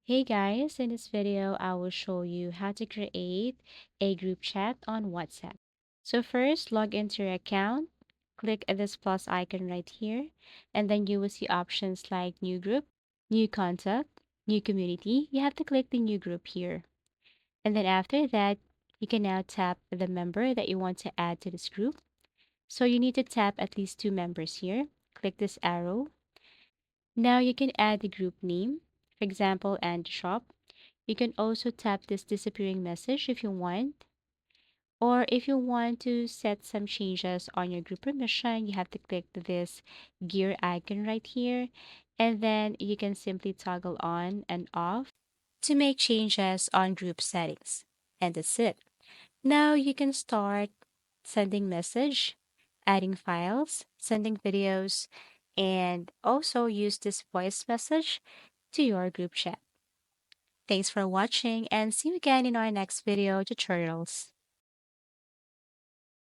Hey guys, in this video, I will show you how to create a group chat on WhatsApp. So first, log into your account, click this plus icon right here, and then you will see options like new group, new contact, new community. You have to click the new group here. And then after that, you can now tap the member that you want to add to this group. So you need to tap at least two members here. Click this arrow. Now you can add the group name, for example, and shop. You can also tap this disappearing message if you want. Or if you want to set some changes on your group permission, you have to click this gear icon right here. And then you can simply toggle on and off to make changes on group settings. And that's it. Now you can start sending message, adding files, sending videos, and also use this voice message to your group chat. Thanks for watching and see you again in our next video tutorials.